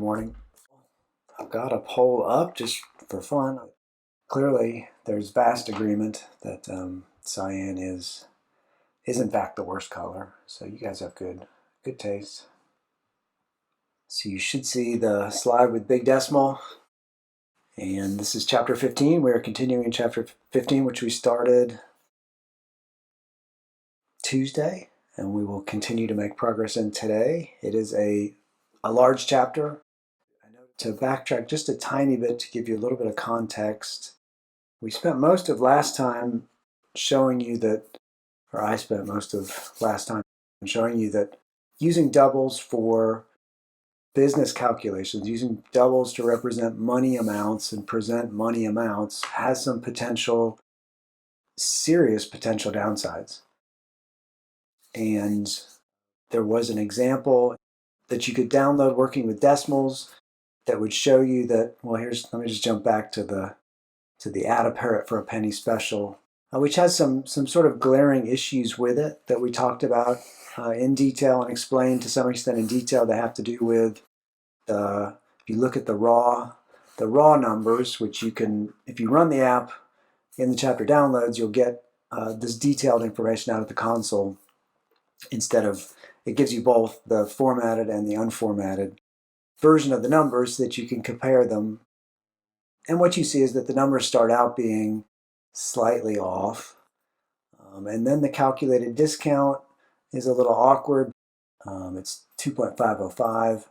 morning. I've got a poll up just for fun. Clearly, there's vast agreement that cyan is in fact the worst color. So you guys have good taste. So you should see the slide with BigDecimal. And this is chapter 15. We're continuing chapter 15, which we started Tuesday, and we will continue to make progress in today. It is a large chapter. To backtrack just a tiny bit to give you a little bit of context, we spent most of last time showing you that, or I spent most of last time showing you that using doubles for business calculations, using doubles to represent money amounts and present money amounts has some potential, serious potential downsides. And there was an example that you could download working with decimals that would show you that, well, let me just jump back to the add a parrot for a penny special, which has some sort of glaring issues with it that we talked about in detail and explained to some extent in detail that have to do with if you look at the raw numbers, which you can, if you run the app in the chapter downloads, you'll get this detailed information out of the console instead of, it gives you both the formatted and the unformatted version of the numbers so that you can compare them. And what you see is that the numbers start out being slightly off. And then the calculated discount is a little awkward. It's 2.505,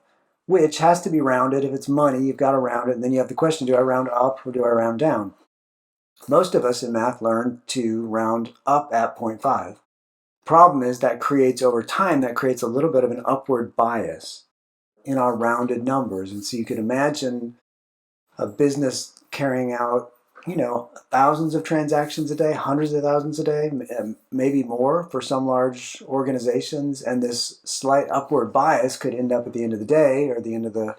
which has to be rounded. If it's money, you've got to round it. And then you have the question, do I round up or do I round down? Most of us in math learn to round up at 0.5. Problem is that creates, over time, that creates a little bit of an upward bias in our rounded numbers. And so you could imagine a business carrying out, thousands of transactions a day, hundreds of thousands a day, maybe more for some large organizations. And this slight upward bias could end up at the end of the day or the end of the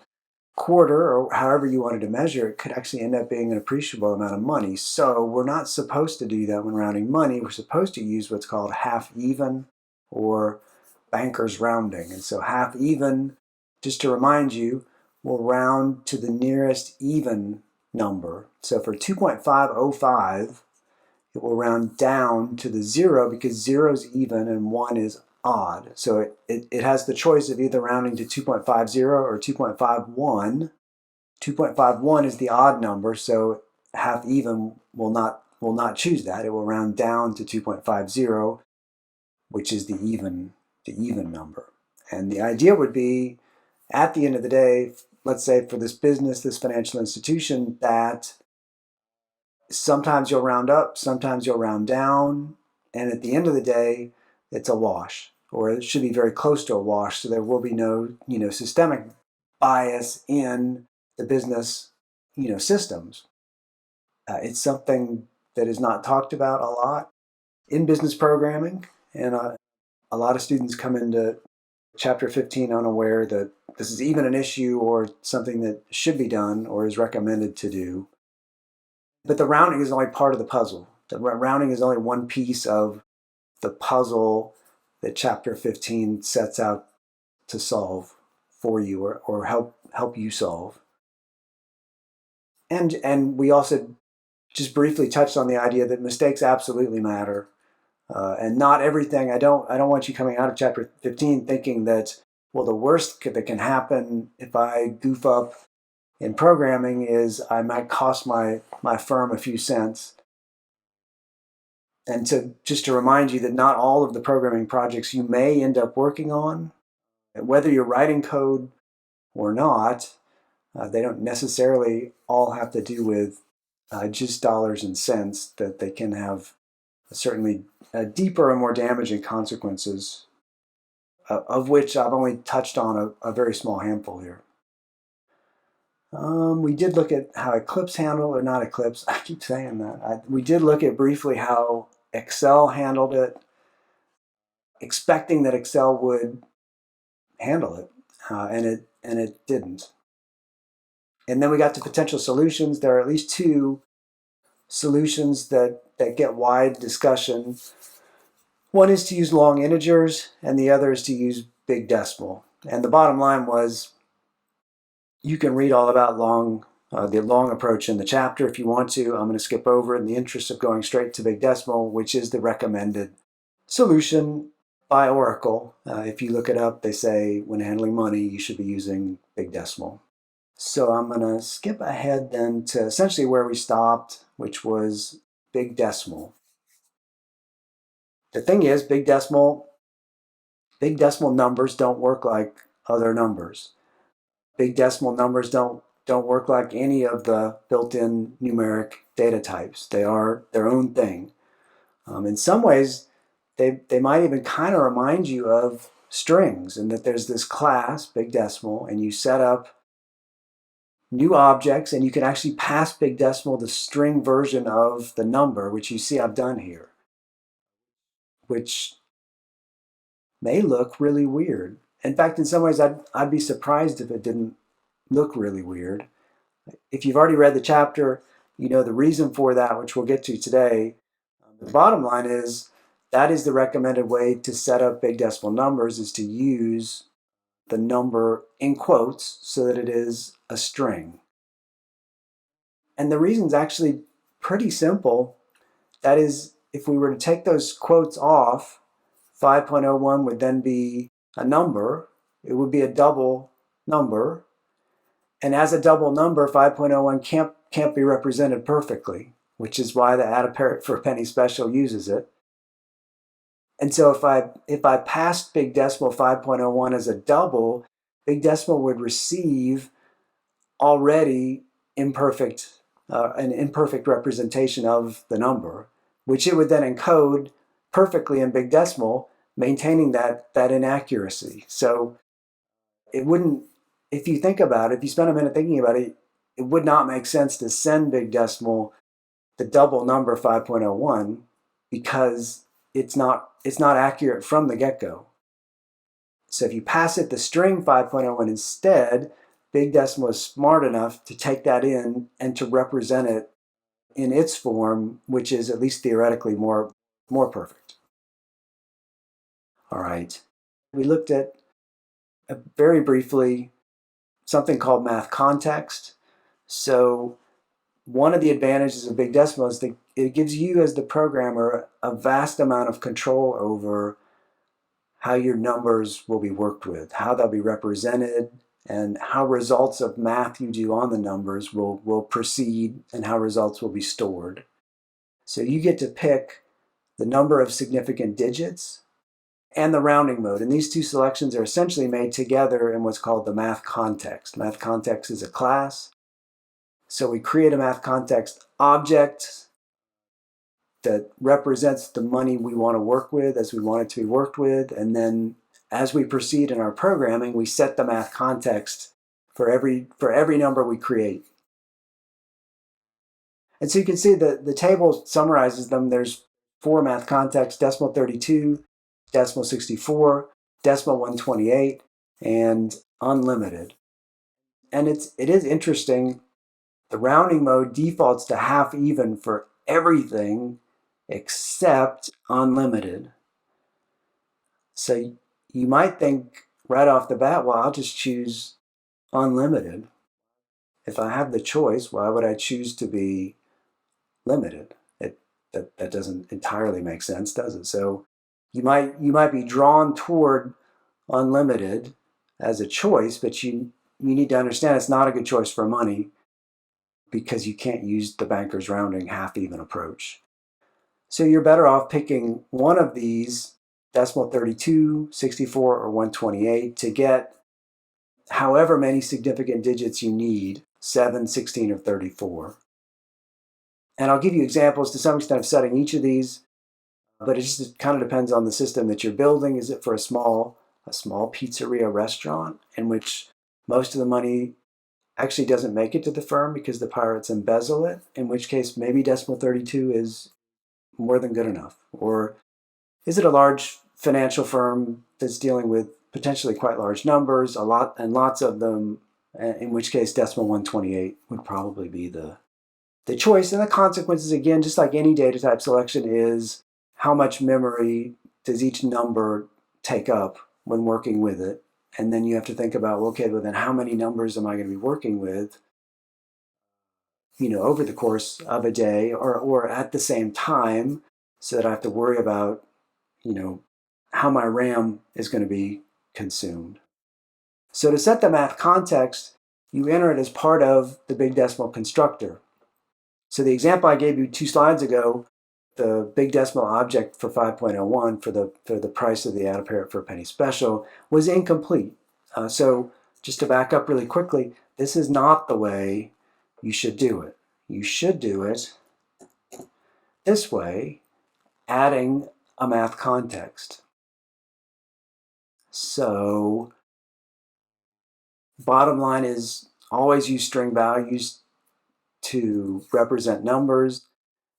quarter, or however you wanted to measure it, could actually end up being an appreciable amount of money. So we're not supposed to do that when rounding money. We're supposed to use what's called half even or banker's rounding. And so half even, just to remind you, will round to the nearest even number. So for 2.505, it will round down to the 0 because 0 is even and 1 is odd. So it has the choice of either rounding to 2.50 or 2.51. 2.51 is the odd number, so half even will not choose that. It will round down to 2.50, which is the even number. And the idea would be, at the end of the day, let's say for this business, this financial institution, that sometimes you'll round up, sometimes you'll round down, and at the end of the day, it's a wash, or it should be very close to a wash, so there will be no, systemic bias in the business, systems. It's something that is not talked about a lot in business programming, and a lot of students come into chapter 15 unaware that this is even an issue or something that should be done or is recommended to do. But the rounding is only part of the puzzle. The rounding is only one piece of the puzzle that chapter 15 sets out to solve for you or help you solve. And we also just briefly touched on the idea that mistakes absolutely matter. And not everything, I don't want you coming out of chapter 15 thinking that, well, the worst that can happen if I goof up in programming is I might cost my firm a few cents. And just to remind you that not all of the programming projects you may end up working on, whether you're writing code or not, they don't necessarily all have to do with just dollars and cents, that they can have certainly deeper and more damaging consequences, of which I've only touched on a very small handful here. We did look at how Eclipse handled, or not Eclipse, I keep saying that. We did look at briefly how Excel handled it, expecting that Excel would handle it, and it didn't. And then we got to potential solutions. There are at least two solutions that get wide discussion. One is to use long integers, and the other is to use BigDecimal. And the bottom line was, You can read all about the long approach in the chapter if you want to. I'm going to skip over it in the interest of going straight to BigDecimal, which is the recommended solution by Oracle. If you look it up, they say when handling money, you should be using BigDecimal. So I'm going to skip ahead then to essentially where we stopped, which was BigDecimal. The thing is, BigDecimal numbers don't work like other numbers. BigDecimal numbers don't work like any of the built-in numeric data types. They are their own thing. In some ways, they might even kind of remind you of strings, in that there's this class, BigDecimal, and you set up new objects, and you can actually pass BigDecimal the string version of the number, which you see I've done here, which may look really weird. In fact, in some ways, I'd be surprised if it didn't look really weird. If you've already read the chapter, you know the reason for that, which we'll get to today. The bottom line is that is the recommended way to set up BigDecimal numbers, is to use the number in quotes so that it is a string. And the reason is actually pretty simple. That is, if we were to take those quotes off, 5.01 would then be a number. It would be a double number. And as a double number, 5.01 can't be represented perfectly, which is why the add a parrot for a penny special uses it. And so if I passed BigDecimal 5.01 as a double, BigDecimal would receive already an imperfect representation of the number, which it would then encode perfectly in BigDecimal, maintaining that inaccuracy. So it wouldn't, if you think about it, if you spend a minute thinking about it, it would not make sense to send BigDecimal the double number 5.01 because it's not accurate from the get-go. So if you pass it the string 5.01 instead, BigDecimal is smart enough to take that in and to represent it in its form, which is at least theoretically more perfect. All right. We looked at very briefly something called MathContext. So one of the advantages of BigDecimal is that it gives you as the programmer a vast amount of control over how your numbers will be worked with, how they'll be represented, and how results of math you do on the numbers will proceed, and how results will be stored. So you get to pick the number of significant digits and the rounding mode. And these two selections are essentially made together in what's called the MathContext. MathContext is a class. So we create a MathContext object that represents the money we want to work with as we want it to be worked with. And then as we proceed in our programming, we set the MathContext for every number we create. And so you can see that the table summarizes them. There's 4 MathContext: decimal 32, decimal 64, decimal 128, and unlimited. And it is interesting. The rounding mode defaults to half even for everything except unlimited. So you might think right off the bat, well, I'll just choose unlimited. If I have the choice, why would I choose to be limited? That doesn't entirely make sense, does it? So you might be drawn toward unlimited as a choice, but you need to understand it's not a good choice for money because you can't use the banker's rounding half-even approach. So you're better off picking one of these, decimal 32, 64, or 128, to get however many significant digits you need, 7, 16, or 34. And I'll give you examples to some extent of setting each of these, but it just kind of depends on the system that you're building. Is it for a small pizzeria restaurant in which most of the money actually doesn't make it to the firm because the pirates embezzle it, in which case maybe decimal 32 is more than good enough? Or is it a large financial firm that's dealing with potentially quite large numbers, lots of them, in which case decimal 128 would probably be the choice? And the consequences, again, just like any data type selection, is how much memory does each number take up when working with it, And then you have to think about, well, okay, well then how many numbers am I going to be working with, over the course of a day or at the same time, so that I have to worry about, how my RAM is going to be consumed. So to set the math context, you enter it as part of the BigDecimal constructor. So the example I gave you 2 slides ago, the BigDecimal object for 5.01 for the price of the add a parrot for a penny special was incomplete. So just to back up really quickly, this is not the way you should do it. You should do it this way, adding a math context. So bottom line is always use string values to represent numbers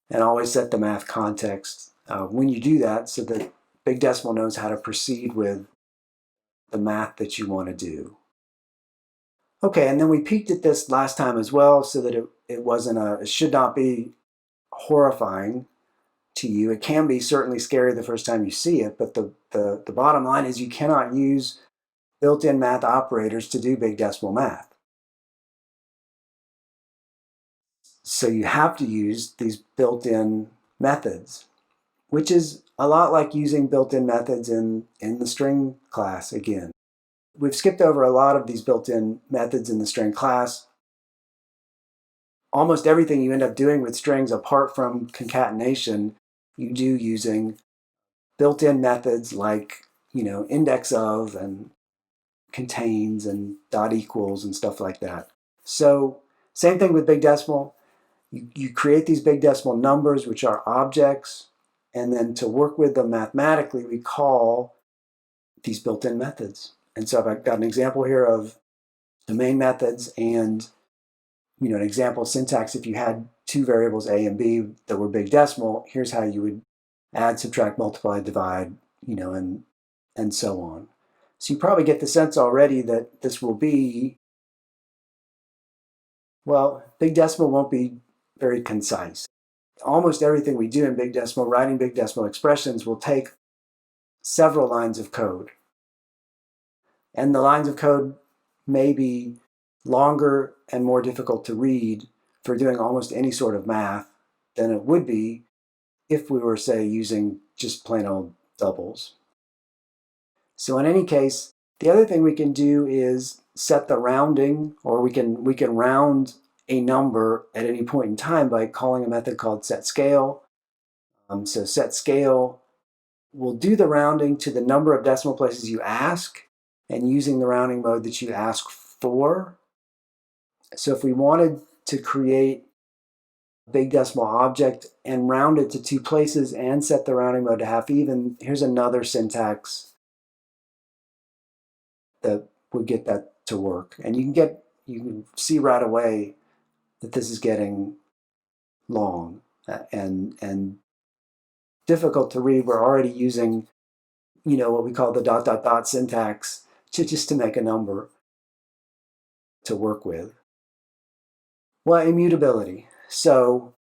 and always set the math context when you do that, so that BigDecimal knows how to proceed with the math that you want to do. Okay, and then we peeked at this last time as well, so that it should not be horrifying to you. It can be certainly scary the first time you see it, but the bottom line is you cannot use built-in math operators to do BigDecimal math. So you have to use these built-in methods, which is a lot like using built-in methods in the string class again. We've skipped over a lot of these built-in methods in the string class. Almost everything you end up doing with strings, apart from concatenation, you do using built-in methods like, index of and contains and dot equals and stuff like that. So same thing with BigDecimal. You create these BigDecimal numbers, which are objects, and then to work with them mathematically, we call these built-in methods. And so I've got an example here of domain methods and an example syntax. If you had 2 variables a and b that were BigDecimal, here's how you would add, subtract, multiply, divide, and so on. So you probably get the sense already that this will be, well, BigDecimal won't be very concise. Almost everything we do in BigDecimal, writing BigDecimal expressions, will take several lines of code. And the lines of code may be longer and more difficult to read for doing almost any sort of math than it would be if we were, say, using just plain old doubles. So in any case, the other thing we can do is set the rounding, or we can round a number at any point in time by calling a method called setScale. So setScale will do the rounding to the number of decimal places you ask, and using the rounding mode that you ask for. So if we wanted to create a BigDecimal object and round it to 2 places and set the rounding mode to half even, here's another syntax that would get that to work. And you can see right away that this is getting long and difficult to read. We're already using, what we call the ... syntax just to make a number to work with. Well, immutability. So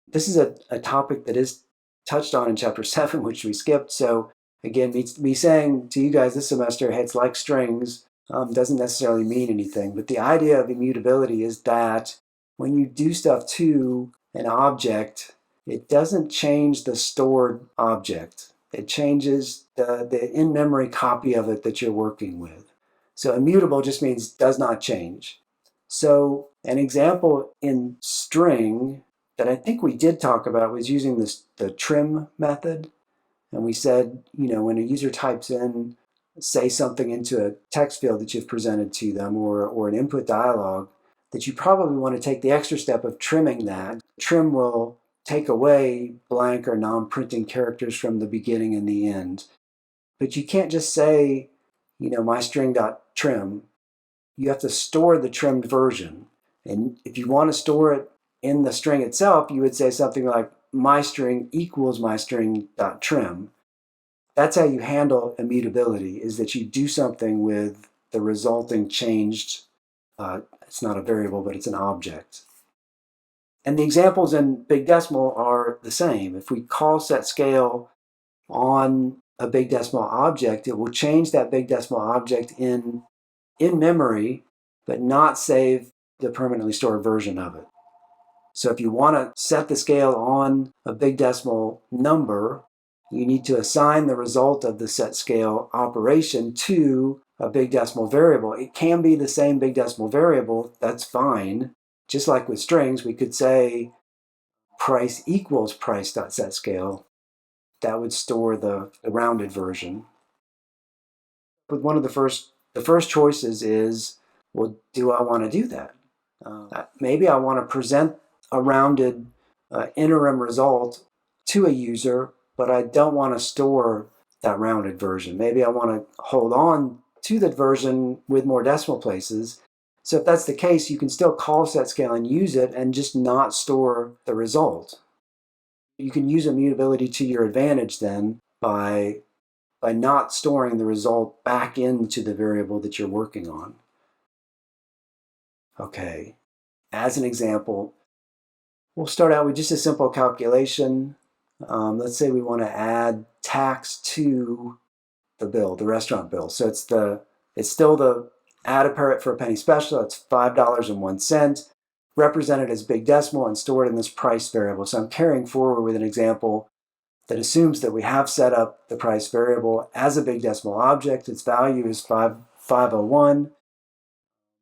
this is a topic that is touched on in chapter 7, which we skipped. So again, me saying to you guys this semester, hey, it's like strings, doesn't necessarily mean anything. But the idea of immutability is that when you do stuff to an object, it doesn't change the stored object. It changes the in-memory copy of it that you're working with. So immutable just means does not change. So an example in string that I think we did talk about was using the trim method. And we said, when a user types in, say, something into a text field that you've presented to them, or an input dialog, that you probably want to take the extra step of trimming that. Trim will take away blank or non-printing characters from the beginning and the end. But you can't just say, mystring.trim. You have to store the trimmed version. And if you want to store it in the string itself, you would say something like mystring equals mystring.trim. That's how you handle immutability, is that you do something with the resulting changed, it's not a variable, but it's an object. And the examples in BigDecimal are the same. If we call setScale on a BigDecimal object, it will change that BigDecimal object in in memory, but not save the permanently stored version of it. So if you want to set the scale on a big decimal number, you need to assign the result of the set scale operation to a big decimal variable. It can be the same big decimal variable, that's fine. Just like with strings, we could say price equals price.setScale. That would store the rounded version. But one of the first choices is, well, do I want to do that? Maybe I want to present a rounded interim result to a user, but I don't want to store that rounded version. Maybe I want to hold on to that version with more decimal places. So if that's the case, you can still call setScale and use it and just not store the result. You can use immutability to your advantage then by not storing the result back into the variable that you're working on. Okay, as an example, we'll start out with just a simple calculation. Let's say we want to add tax to the bill, the restaurant bill. So it's still the add a parrot for a penny special. It's $5.01, represented as big decimal and stored in this price variable. So I'm carrying forward with an example that assumes that we have set up the price variable as a big decimal object. Its value is 501,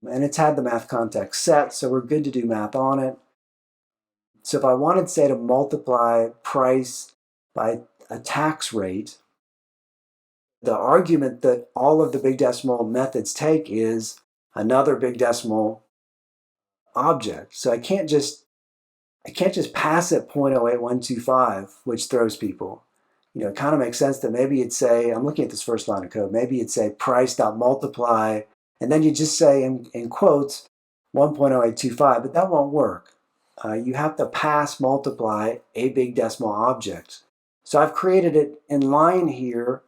and it's had the MathContext set, so we're good to do math on it. So if I wanted, say, to multiply price by a tax rate, the argument that all of the big decimal methods take is another big decimal object. So I can't just pass it 0.08125, which throws people. You know, it kind of makes sense that maybe you'd say, I'm looking at this first line of code, maybe you'd say price.multiply, and then you just say in quotes 1.0825, but that won't work. You have to pass multiply a big decimal object. So I've created it in line here,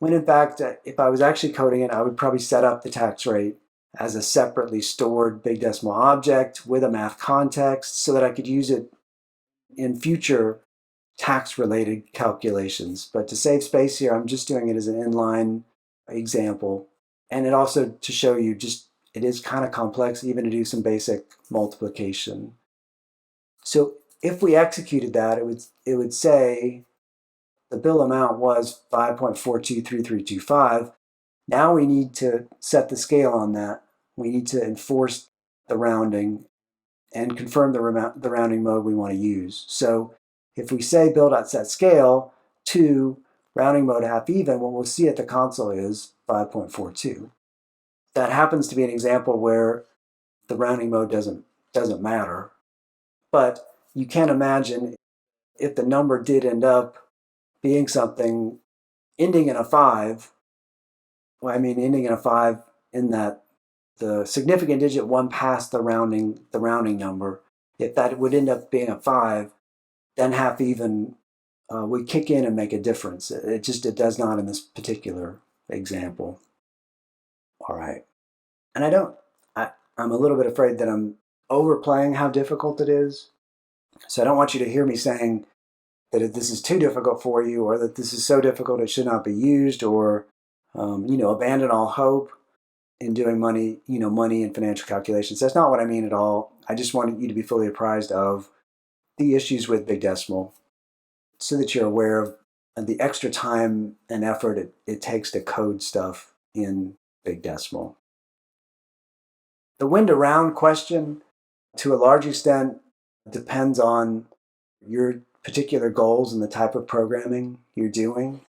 when in fact, if I was actually coding it, I would probably set up the tax rate as a separately stored big decimal object with a math context so that I could use it in future tax-related calculations. But to save space here, I'm just doing it as an inline example. And it also to show you just, it is kind of complex even to do some basic multiplication. So if we executed that, it would say the bill amount was 5.423325. Now we need to set the scale on that. We need to enforce the rounding and confirm the rounding mode we want to use. So if we say bill.setScale to rounding mode half even, what we'll see at the console is 5.42. That happens to be an example where the rounding mode doesn't matter. But you can imagine if the number did end up being something ending in a 5, well, I mean ending in a 5 in that the significant digit one past the rounding number, if that would end up being a 5, then half even would kick in and make a difference. It does not in this particular example. All right. And I'm a little bit afraid that I'm overplaying how difficult it is. So I don't want you to hear me saying that this is too difficult for you, or that this is so difficult it should not be used, or abandon all hope in doing money and financial calculations. That's not what I mean at all. I just wanted you to be fully apprised of the issues with big decimal so that you're aware of the extra time and effort it takes to code stuff in big decimal. The when to round question, to a large extent, depends on your particular goals and the type of programming you're doing.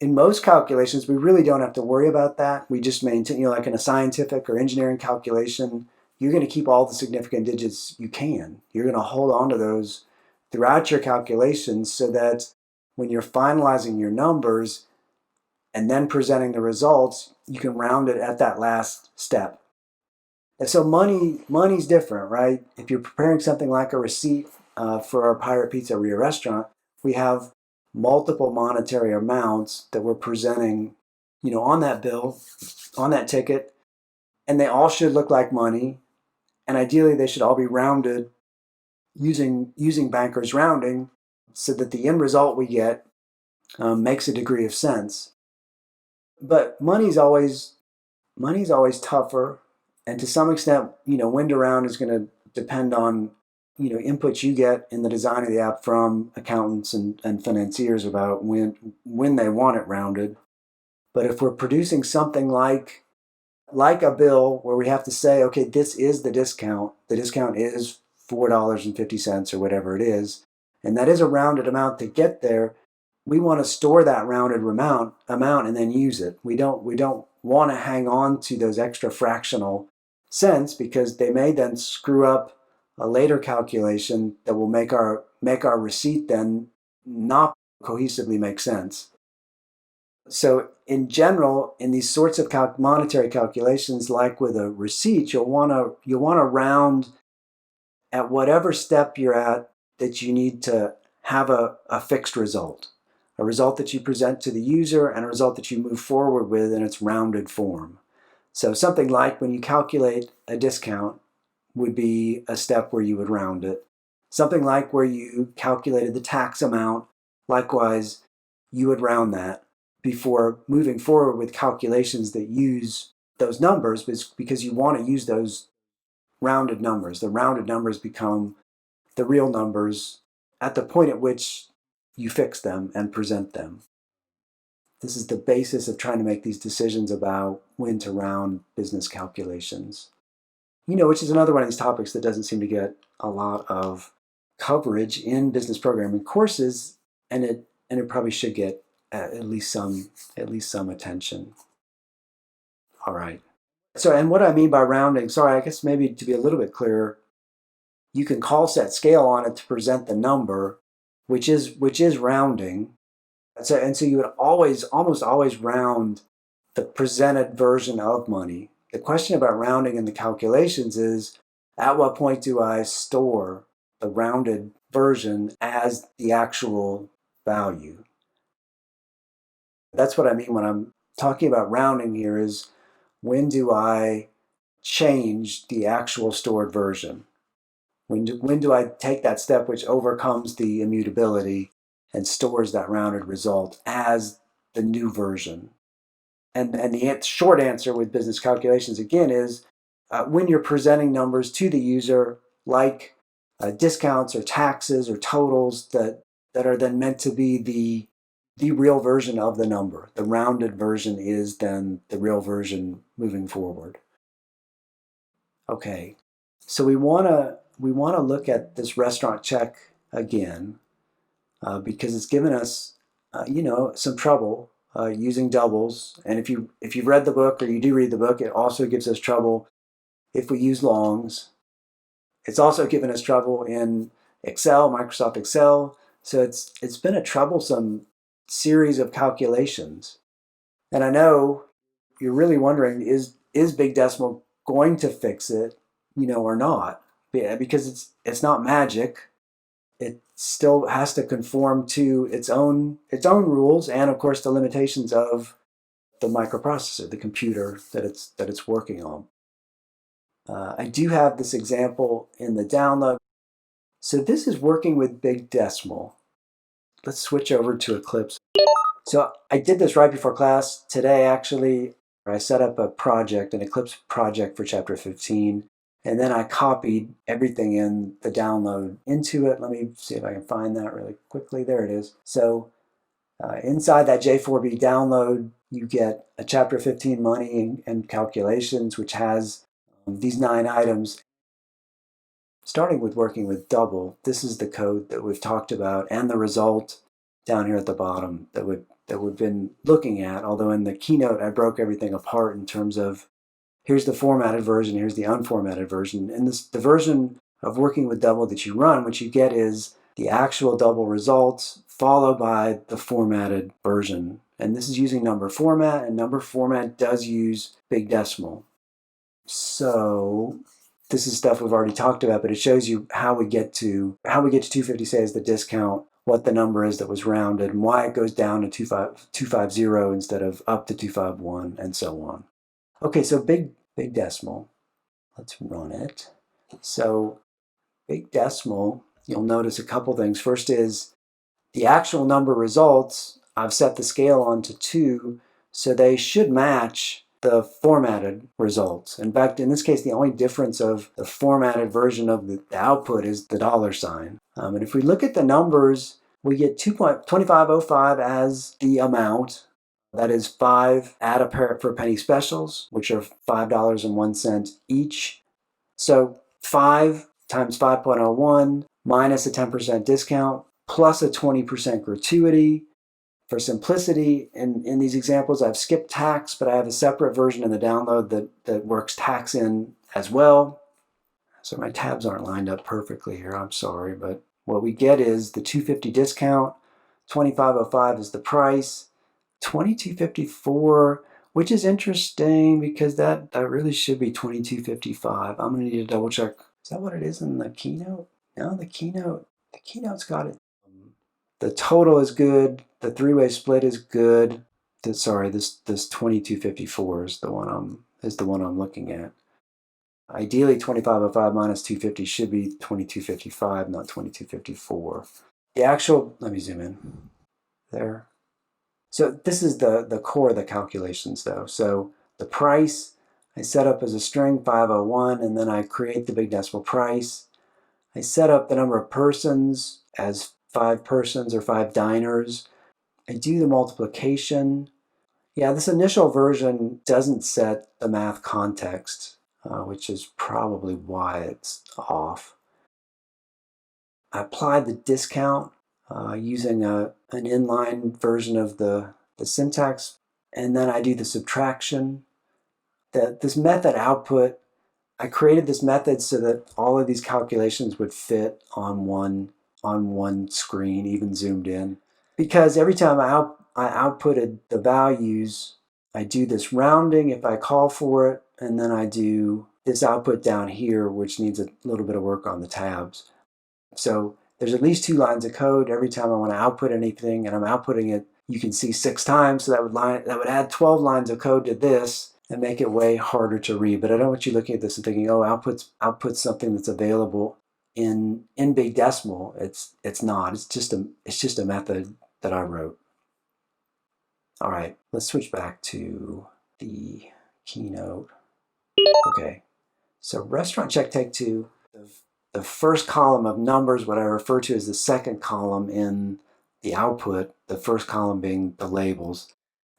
In most calculations, we really don't have to worry about that. We just maintain, like in a scientific or engineering calculation, you're going to keep all the significant digits you can. You're going to hold on to those throughout your calculations so that when you're finalizing your numbers and then presenting the results, you can round it at that last step. And so money's different, right? If you're preparing something like a receipt for our Pirate Pizzeria restaurant, we have multiple monetary amounts that we're presenting, on that bill, on that ticket, and they all should look like money, and ideally they should all be rounded using bankers rounding so that the end result we get makes a degree of sense. But money's always money's always tougher, and to some extent, when to round is going to depend on, inputs you get in the design of the app from accountants and financiers about when they want it rounded. But if we're producing something like a bill where we have to say, okay, this is the discount is $4.50 or whatever it is, and that is a rounded amount to get there, we want to store that rounded amount and then use it. We don't want to hang on to those extra fractional cents, because they may then screw up a later calculation that will make our receipt then not cohesively make sense. So in general, in these sorts of monetary calculations, like with a receipt, you'll want to round at whatever step you're at that you need to have a fixed result, a result that you present to the user and a result that you move forward with in its rounded form. So something like when you calculate a discount would be a step where you would round it. Something like where you calculated the tax amount, likewise, you would round that before moving forward with calculations that use those numbers, because you want to use those rounded numbers. The rounded numbers become the real numbers at the point at which you fix them and present them. This is the basis of trying to make these decisions about when to round business calculations. Which is another one of these topics that doesn't seem to get a lot of coverage in business programming courses, and it probably should get at least some attention. All right. So, and what I mean by rounding, sorry, I guess maybe to be a little bit clearer, you can call set scale on it to present the number, which is rounding. So you would almost always round the presented version of money. The question about rounding in the calculations is, at what point do I store the rounded version as the actual value? That's what I mean when I'm talking about rounding here, is when do I change the actual stored version? When do I take that step which overcomes the immutability and stores that rounded result as the new version? And the short answer with business calculations, again, is when you're presenting numbers to the user, like discounts or taxes or totals that are then meant to be the real version of the number. The rounded version is then the real version moving forward. Okay, so we want to look at this restaurant check again, because it's given us some trouble using doubles. And if you've read the book, or you do read the book, it also gives us trouble if we use longs. It's also given us trouble in Excel, Microsoft Excel. So it's been a troublesome series of calculations. And I know you're really wondering, is BigDecimal going to fix it, or not? Because it's not magic. It still has to conform to its own rules, and of course the limitations of the microprocessor, the computer that it's working on. I do have this example in the download. So this is working with BigDecimal. Let's switch over to Eclipse. So I did this right before class today, actually. I set up a project, an Eclipse project for chapter 15, and then I copied everything in the download into it. Let me see if I can find that really quickly. There it is. So inside that J4B download, you get a chapter 15 money and calculations, which has these 9 items. Starting with WorkingWithDouble, this is the code that we've talked about, and the result down here at the bottom that we've been looking at, although in the keynote I broke everything apart in terms of, here's the formatted version, here's the unformatted version. And the version of WorkingWithDouble that you run, what you get is the actual double results followed by the formatted version. And this is using number format, and number format does use BigDecimal. So this is stuff we've already talked about, but it shows you how we get to 250 say as the discount, what the number is that was rounded, and why it goes down to 250 instead of up to 251, and so on. Okay, so BigDecimal, let's run it. So BigDecimal, you'll notice a couple things. First is the actual number results, I've set the scale on to 2, so they should match the formatted results. In fact, in this case, the only difference of the formatted version of the output is the $sign. And if we look at the numbers, we get 2.2505 as the amount. That is 5 add a pair for penny specials, which are $5.01 each. So 5 times 5.01 minus a 10% discount plus a 20% gratuity. For simplicity, in these examples, I've skipped tax, but I have a separate version in the download that works tax in as well. So my tabs aren't lined up perfectly here, I'm sorry, but what we get is the $250 discount, $25.05 is the price, $22.54, which is interesting because that really should be $22.55. I'm going to need to double check. Is that what it is in the keynote? No, the keynote's got it. The total is good. The three-way split is good. Sorry, this $22.54 is the one I'm looking at. Ideally, $25.05 minus $250 should be $22.55, not $22.54. The actual, let me zoom in there. So this is the core of the calculations though. So the price I set up as a string 501, and then I create the big decimal price. I set up the number of persons as 5 persons or 5 diners. I do the multiplication. Yeah, this initial version doesn't set the math context, which is probably why it's off. I apply the discount using an inline version of the syntax, and then I do the subtraction. This method output, I created this method so that all of these calculations would fit on one screen, even zoomed in. Because every time I outputted the values, I do this rounding if I call for it, and then I do this output down here, which needs a little bit of work on the tabs. So there's at least 2 lines of code every time I want to output anything, and I'm outputting it, you can see 6 times, so that would add 12 lines of code to this and make it way harder to read. But I don't want you looking at this and thinking, oh, output something that's available in BigDecimal. It's not. It's just a method that I wrote. All right, let's switch back to the keynote. Okay, so restaurant check take 2. The first column of numbers, what I refer to as the second column in the output, the first column being the labels.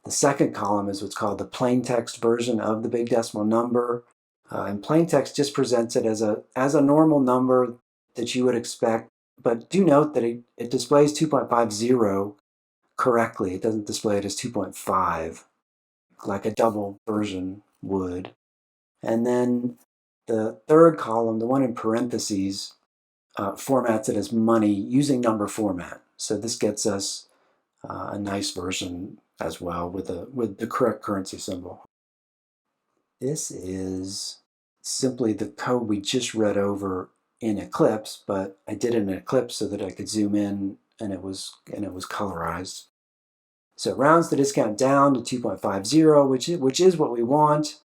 The second column is what's called the plain text version of the big decimal number. And plain text just presents it as a normal number that you would expect, but do note that it displays 2.50 correctly. It doesn't display it as 2.5 like a double version would. And then the third column, the one in parentheses, formats it as money using number format. So this gets us a nice version as well with the correct currency symbol. This is simply the code we just read over in Eclipse, but I did it in Eclipse so that I could zoom in and it was colorized. So it rounds the discount down to 2.50, which is what we want.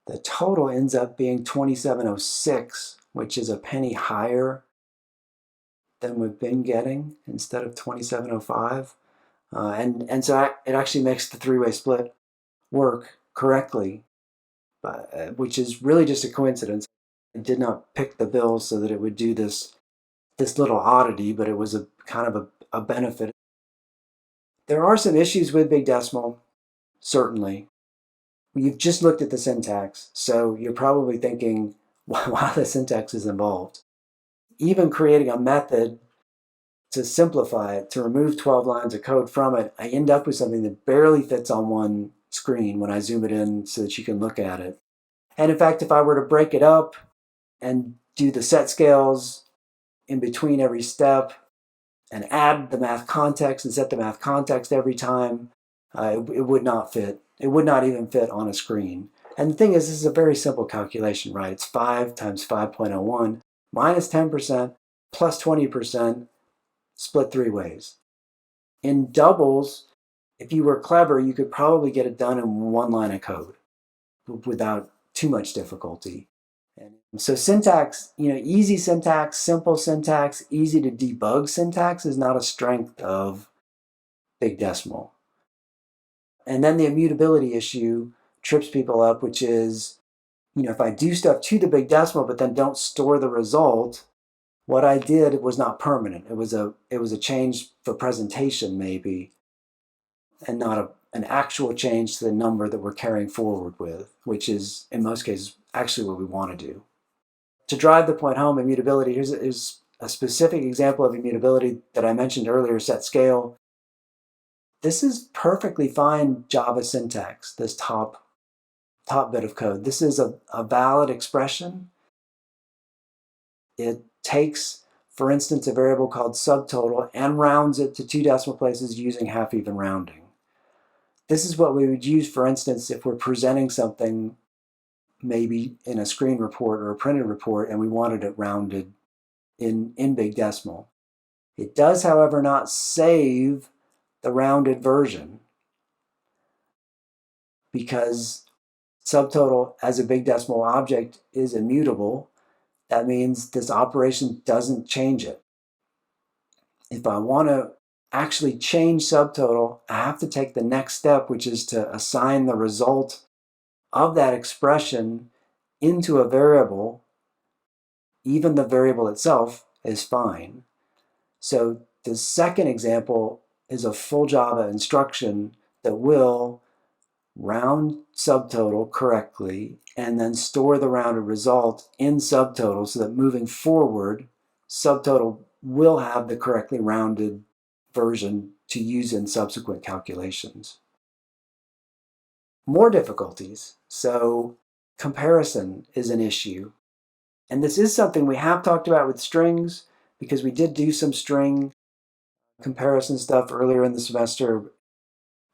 The total ends up being 2706, which is a penny higher than we've been getting instead of 2705. And so it actually makes the three-way split work correctly, which is really just a coincidence. I did not pick the bill so that it would do this little oddity, but it was a kind of a benefit. There are some issues with BigDecimal, certainly. You've just looked at the syntax, so you're probably thinking, wow, the syntax is involved. Even creating a method to simplify it, to remove 12 lines of code from it, I end up with something that barely fits on one screen when I zoom it in so that you can look at it. And in fact, if I were to break it up and do the set scales in between every step and add the math context and set the math context every time, it would not fit. It would not even fit on a screen. And the thing is, this is a very simple calculation, right? It's 5 times 5.01 minus 10% plus 20% split 3 ways. In doubles, if you were clever, you could probably get it done in 1 line of code without too much difficulty. And so syntax, easy syntax, simple syntax, easy to debug syntax is not a strength of BigDecimal. And then the immutability issue, trips people up, which is, if I do stuff to the big decimal but then don't store the result, what I did was not permanent. It was a change for presentation maybe, and not an actual change to the number that we're carrying forward with, which is in most cases actually what we want to do. To drive the point home, immutability, here's a specific example of immutability that I mentioned earlier, set scale. This is perfectly fine Java syntax, this top bit of code. This is a valid expression. It takes, for instance, a variable called subtotal and rounds it to 2 decimal places using half-even rounding. This is what we would use, for instance, if we're presenting something maybe in a screen report or a printed report and we wanted it rounded in big decimal. It does, however, not save the rounded version because subtotal as a big decimal object is immutable. That means this operation doesn't change it. If I want to actually change subtotal, I have to take the next step, which is to assign the result of that expression into a variable. Even the variable itself is fine. So the second example is a full Java instruction that will round subtotal correctly and then store the rounded result in subtotal so that moving forward, subtotal will have the correctly rounded version to use in subsequent calculations. More difficulties. So comparison is an issue. And this is something we have talked about with strings because we did do some string comparison stuff earlier in the semester.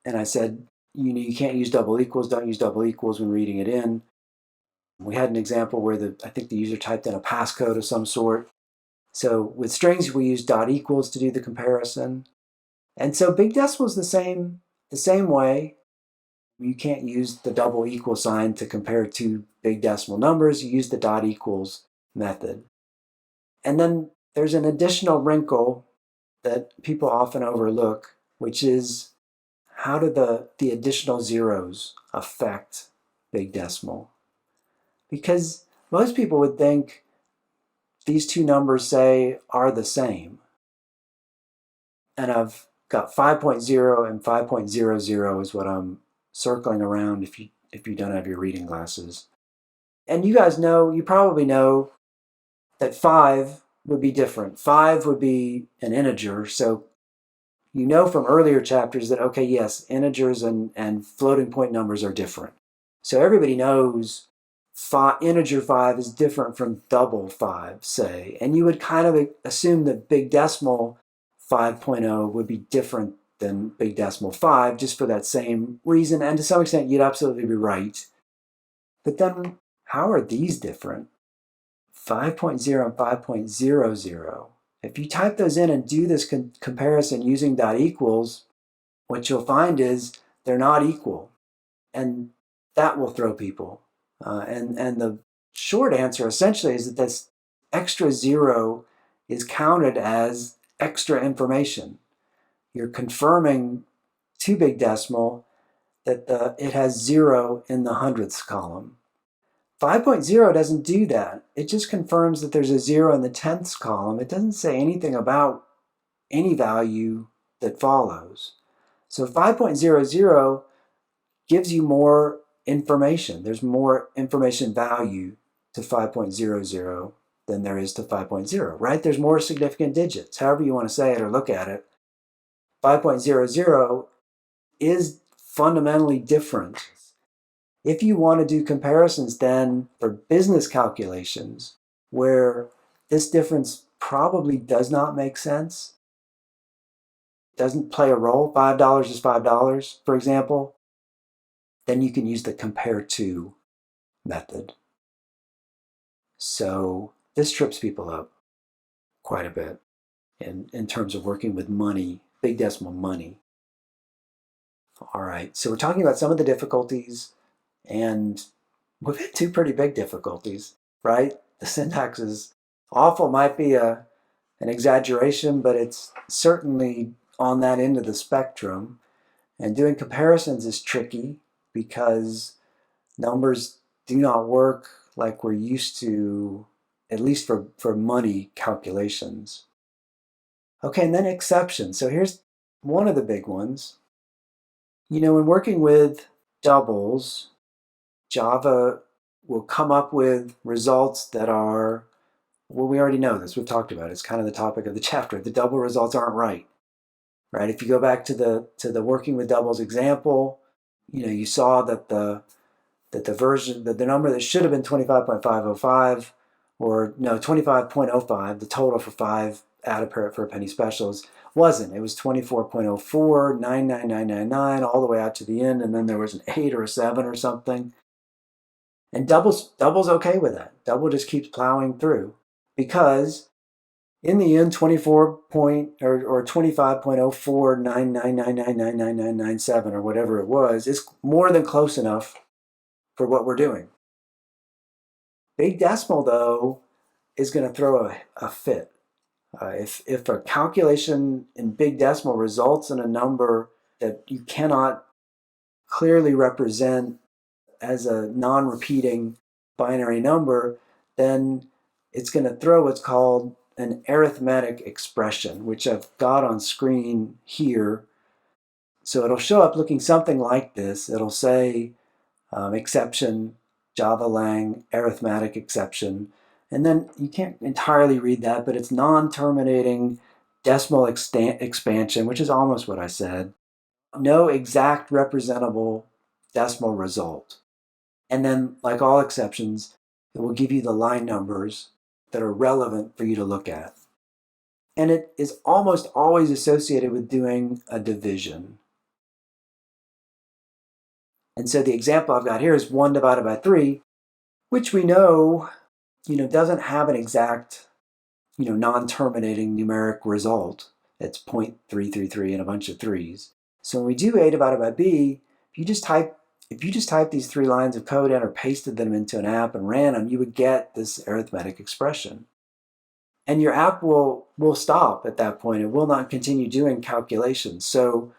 And I said, you can't use double equals, don't use double equals when reading it in. We had an example where I think the user typed in a passcode of some sort. So with strings, we use dot equals to do the comparison. And so big decimal is the same way. You can't use the double equal sign to compare two big decimal numbers. You use the dot equals method. And then there's an additional wrinkle that people often overlook, which is how do the additional zeros affect big decimal? Because most people would think these two numbers, say, are the same. And I've got 5.0 and 5.00 is what I'm circling around if you don't have your reading glasses. And you guys know, you probably know that 5 would be different. 5 would be an integer, so you know from earlier chapters that, okay, yes, integers and floating point numbers are different. So everybody knows integer 5 is different from double 5, say. And you would kind of assume that big decimal 5.0 would be different than big decimal 5 just for that same reason. And to some extent, you'd absolutely be right. But then how are these different? 5.0 and 5.00. If you type those in and do this comparison using dot equals, what you'll find is they're not equal. And that will throw people. And the short answer essentially is that this extra zero is counted as extra information. You're confirming to big decimal that it has 0 in the hundredths column. 5.0 doesn't do that. It just confirms that there's a 0 in the tenths column. It doesn't say anything about any value that follows. So 5.00 gives you more information. There's more information value to 5.00 than there is to 5.0, right? There's more significant digits, however you want to say it or look at it. 5.00 is fundamentally different. If you want to do comparisons then for business calculations where this difference probably does not make sense, doesn't play a role, $5 is $5, for example, then you can use the compare to method. So this trips people up quite a bit in terms of working with money, big decimal money. All right, so we're talking about some of the difficulties, and we've had two pretty big difficulties, right? The syntax is awful, might be an exaggeration, but it's certainly on that end of the spectrum. And doing comparisons is tricky because Numbers do not work like we're used to, at least for money calculations. Okay, and then exceptions. So here's one of the big ones. When working with doubles, Java will come up with results that are, well, we already know this. We've talked about it. It's kind of the topic of the chapter. The double results aren't right. Right? If you go back to the working with doubles example, you saw that the number that should have been 25.505, or no, 25.05, the total for 5 add a pair for a penny specials, wasn't. It was 24.04, 99999, all the way out to the end, and then there was an 8 or a 7 or something. And double's okay with that. Double just keeps plowing through, because in the end, 25.0499999997 or whatever it was is more than close enough for what we're doing. BigDecimal, though, is going to throw a fit. If a calculation in BigDecimal results in a number that you cannot clearly represent as a non-repeating binary number, then it's going to throw what's called an arithmetic expression, which I've got on screen here. So it'll show up looking something like this. It'll say exception, Java lang, arithmetic exception. And then you can't entirely read that, but it's non-terminating decimal expansion, which is almost what I said. No exact representable decimal result. And then, like all exceptions, it will give you the line numbers that are relevant for you to look at. And it is almost always associated with doing a division. And so the example I've got here is 1 divided by 3, which we know, doesn't have an exact, non-terminating numeric result. It's 0.333 and a bunch of 3's. So when we do A divided by B, if you just type these 3 lines of code in or pasted them into an app and ran them, you would get this arithmetic expression. And your app will stop at that point. It will not continue doing calculations. So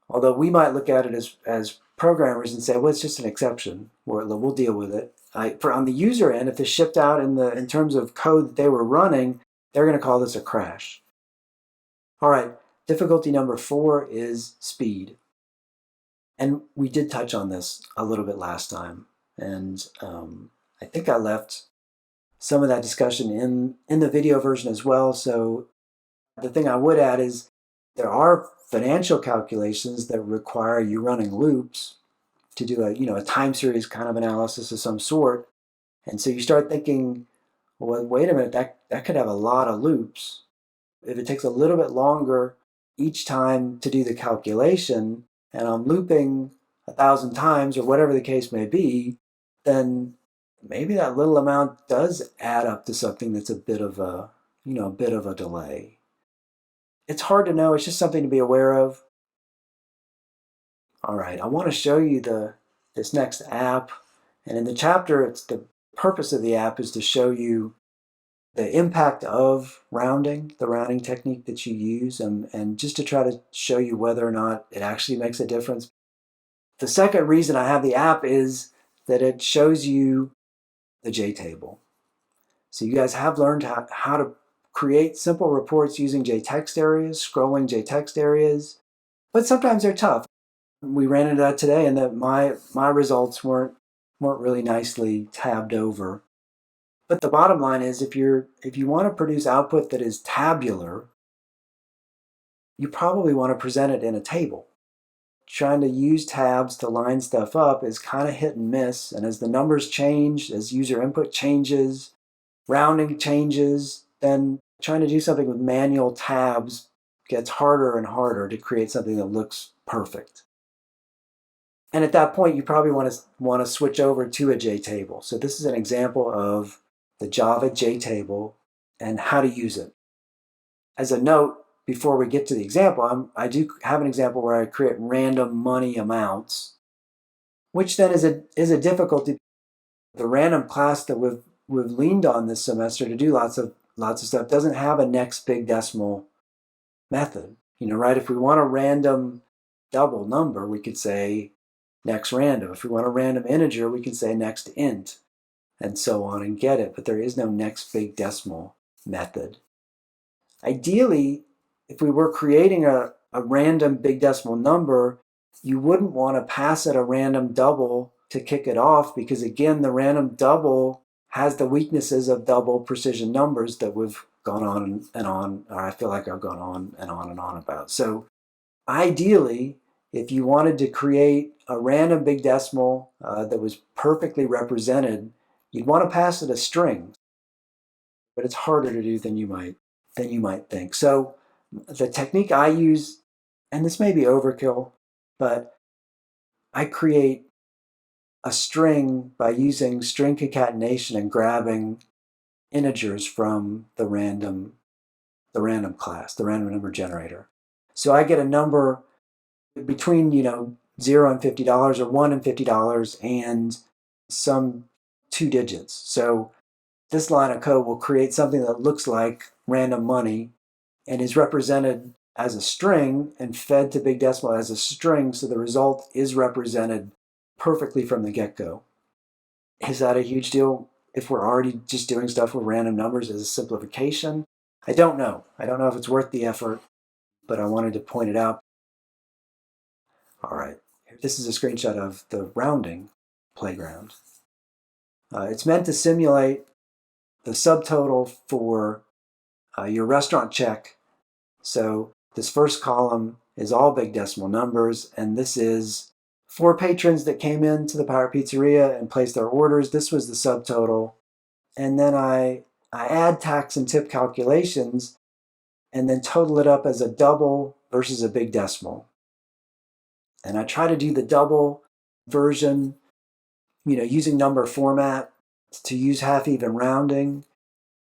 although we might look at it as programmers and say, well, it's just an exception, we'll deal with it. On the user end, if it's shipped out in terms of code that they were running, they're going to call this a crash. All right, difficulty number 4 is speed. And we did touch on this a little bit last time. And I think I left some of that discussion in the video version as well. So the thing I would add is there are financial calculations that require you running loops to do a time series kind of analysis of some sort. And so you start thinking, well, wait a minute, that could have a lot of loops. If it takes a little bit longer each time to do the calculation, and I'm looping 1,000 times or whatever the case may be, then maybe that little amount does add up to something that's a bit of a delay. It's hard to know. It's just something to be aware of. All right, I want to show you this next app. And in the chapter, the purpose of the app is to show you the impact of rounding, the rounding technique that you use, and just to try to show you whether or not it actually makes a difference. The second reason I have the app is that it shows you the JTable. So you guys have learned how to create simple reports using JText areas, scrolling JText areas, but sometimes they're tough. We ran into that today, and that my results weren't really nicely tabbed over. But the bottom line is, if you want to produce output that is tabular, you probably want to present it in a table. Trying to use tabs to line stuff up is kind of hit and miss, and as the numbers change, as user input changes, rounding changes, then trying to do something with manual tabs gets harder and harder to create something that looks perfect. And at that point, you probably want to switch over to a JTable. So this is an example of the Java JTable and how to use it. As a note, before we get to the example, I do have an example where I create random money amounts, which then is a difficulty. The random class that we've leaned on this semester to do lots of stuff doesn't have a next BigDecimal method. Right? If we want a random double number, we could say next random. If we want a random integer, we can say next int, and so on, and get it, but there is no next big decimal method. Ideally, if we were creating a random big decimal number, you wouldn't want to pass it a random double to kick it off, because again, the random double has the weaknesses of double precision numbers that we've gone on and on, or I feel like I've gone on and on and on about. So ideally, if you wanted to create a random big decimal that was perfectly represented, you'd want to pass it a string, but it's harder to do than you might think. So the technique I use, and this may be overkill, but I create a string by using string concatenation and grabbing integers from the random class, the random number generator. So I get a number between, $0 and $50, or $1 and $50, and some 2 digits. So this line of code will create something that looks like random money and is represented as a string and fed to BigDecimal as a string, so the result is represented perfectly from the get-go. Is that a huge deal if we're already just doing stuff with random numbers as a simplification? I don't know. I don't know if it's worth the effort, but I wanted to point it out. All right, this is a screenshot of the rounding playground. It's meant to simulate the subtotal for your restaurant check. So this first column is all big decimal numbers, and this is 4 patrons that came into the Pirate Pizzeria and placed their orders. This was the subtotal. And then I add tax and tip calculations and then total it up as a double versus a big decimal. And I try to do the double version, using number format to use half-even rounding.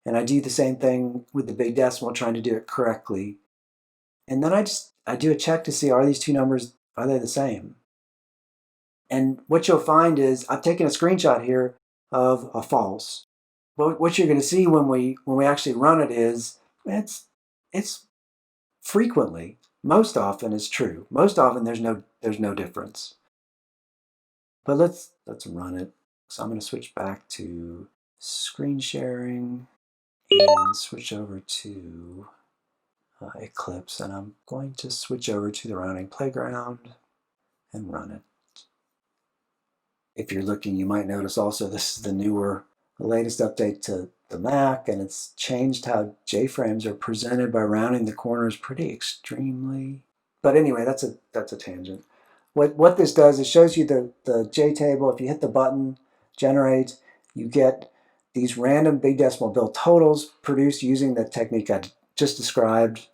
And I do the same thing with the big decimal, trying to do it correctly. And then I do a check to see, are these two numbers, are they the same? And what you'll find is, I've taken a screenshot here of a false. But what you're going to see when we actually run it is, it's frequently, most often is true. Most often there's no difference. But let's run it. So I'm going to switch back to screen sharing and switch over to Eclipse, and I'm going to switch over to the rounding playground and run it. If you're looking, you might notice also this is the latest update to the Mac, and it's changed how J-frames are presented by rounding the corners pretty extremely. But anyway, that's a tangent. What this does is shows you the JTable. If you hit the button, generate, you get these random big decimal bill totals produced using the technique I just described.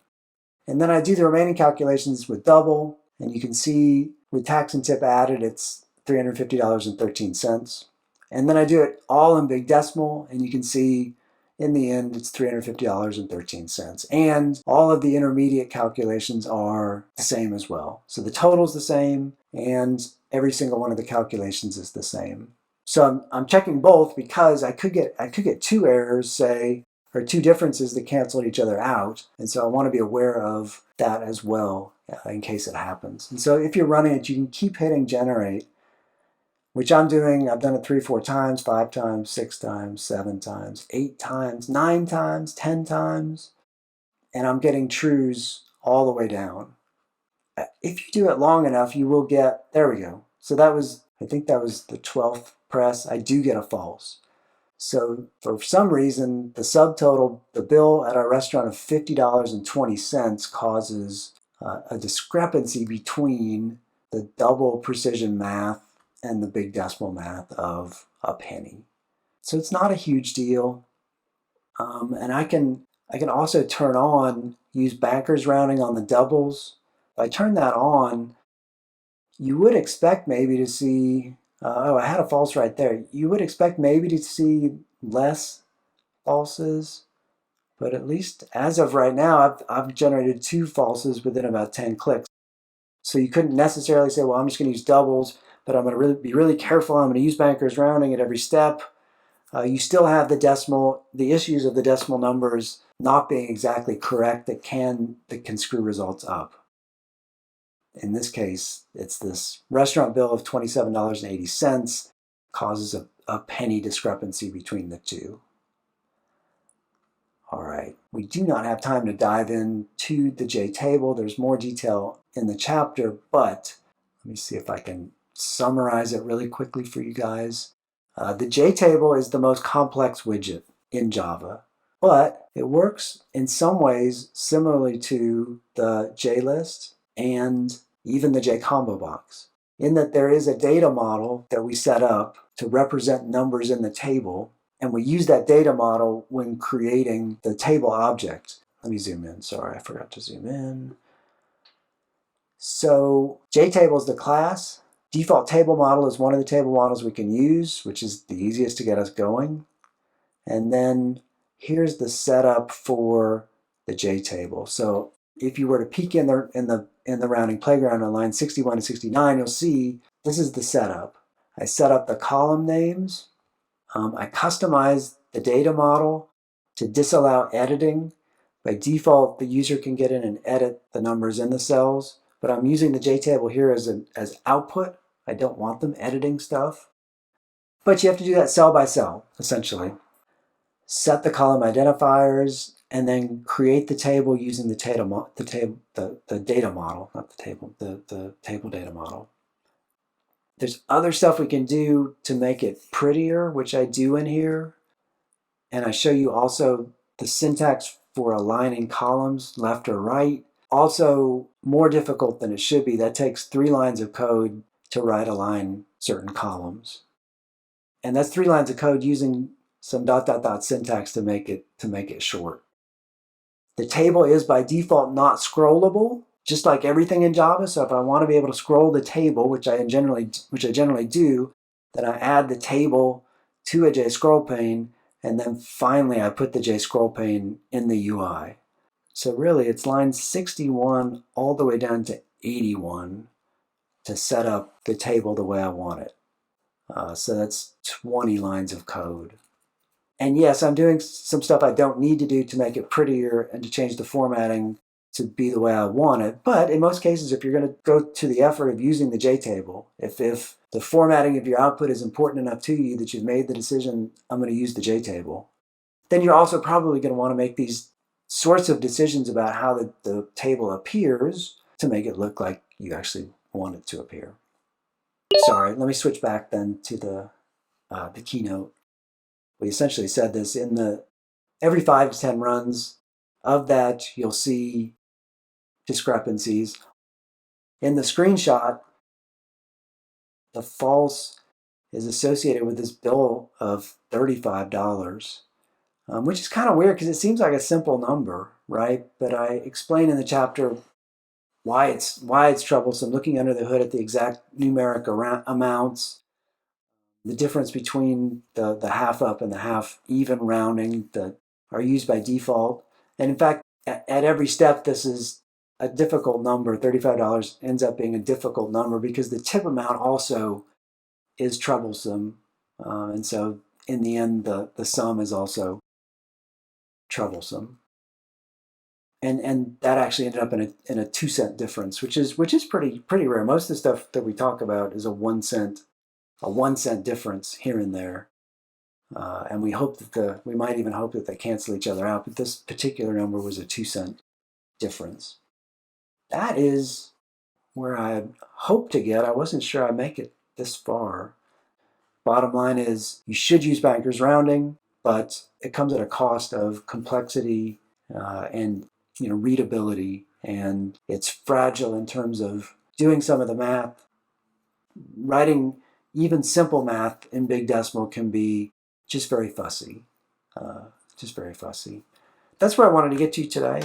And then I do the remaining calculations with double, and you can see with tax and tip added, it's $350.13. And then I do it all in big decimal, and you can see in the end it's $350.13. And all of the intermediate calculations are the same as well. So the total's the same, and every single one of the calculations is the same. So I'm checking both because I could get 2 errors, say, or 2 differences that canceled each other out. And so I want to be aware of that as well in case it happens. And so if you're running it, you can keep hitting generate, which I'm doing. I've done it 3, 4 times, 5 times, 6 times, 7 times, 8 times, 9 times, 10 times, and I'm getting trues all the way down. If you do it long enough, you will get, there we go. So I think that was the 12th press. I do get a false. So for some reason, the subtotal, the bill at our restaurant of $50.20 causes a discrepancy between the double precision math and the big decimal math of a penny. So it's not a huge deal. And I can also use bankers rounding on the doubles. If I turn that on, you would expect maybe to see, I had a false right there. You would expect maybe to see less falses, but at least as of right now, I've generated 2 falses within about 10 clicks. So you couldn't necessarily say, well, I'm just going to use doubles, but I'm going to be really careful. I'm going to use bankers rounding at every step. You still have the issues of the decimal numbers not being exactly correct that can screw results up. in this case, it's this restaurant bill of $27.80 causes a penny discrepancy between the two. All right, we do not have time to dive into the JTable. There's more detail in the chapter, but let me see if I can summarize it really quickly for you guys. The JTable is the most complex widget in Java, but it works in some ways similarly to the JList and even the JCombo box, in that there is a data model that we set up to represent numbers in the table, and we use that data model when creating the table object. Let me zoom in. Sorry, I forgot to zoom in. So JTable is the class. Default table model is one of the table models we can use, which is the easiest to get us going. And then here's the setup for the JTable. So if you were to peek in the rounding playground on line 61 to 69, you'll see this is the setup. I set up the column names. I customized the data model to disallow editing. By default, the user can get in and edit the numbers in the cells, but I'm using the JTable here as output. I don't want them editing stuff. But you have to do that cell by cell, essentially. Set the column identifiers, and then create the table using the data model, not the table, the table data model. There's other stuff we can do to make it prettier, which I do in here. And I show you also the syntax for aligning columns left or right. Also more difficult than it should be. That takes 3 lines of code to right align certain columns. And that's 3 lines of code using some ... syntax to make it short. The table is by default not scrollable, just like everything in Java. So if I want to be able to scroll the table, which I generally do, then I add the table to a JScroll pane, and then finally I put the JScroll pane in the UI. So really it's line 61 all the way down to 81 to set up the table the way I want it. So that's 20 lines of code. And yes, I'm doing some stuff I don't need to do to make it prettier and to change the formatting to be the way I want it. But in most cases, if you're going to go to the effort of using the JTable, if the formatting of your output is important enough to you that you've made the decision, I'm going to use the JTable, then you're also probably going to want to make these sorts of decisions about how the table appears to make it look like you actually want it to appear. Sorry, let me switch back then to the keynote. We essentially said this in every 5 to 10 runs of that, you'll see discrepancies. In the screenshot, the false is associated with this bill of $35, which is kind of weird because it seems like a simple number, right? But I explain in the chapter why it's troublesome, looking under the hood at the exact numeric amounts, the difference between the half up and the half even rounding that are used by default. And in fact, at every step, this is a difficult number. $35 ends up being a difficult number because the tip amount also is troublesome. And so in the end, the sum is also troublesome. And that actually ended up in a 2 cent difference, which is pretty rare. Most of the stuff that we talk about is a 1 cent difference here and there. And we hope that we might even hope that they cancel each other out, but this particular number was a 2 cent difference. That is where I had hoped to get. I wasn't sure I'd make it this far. Bottom line is you should use bankers rounding, but it comes at a cost of complexity and readability, and it's fragile in terms of doing some of the math. Writing even simple math in BigDecimal can be just very fussy. That's where I wanted to get to today.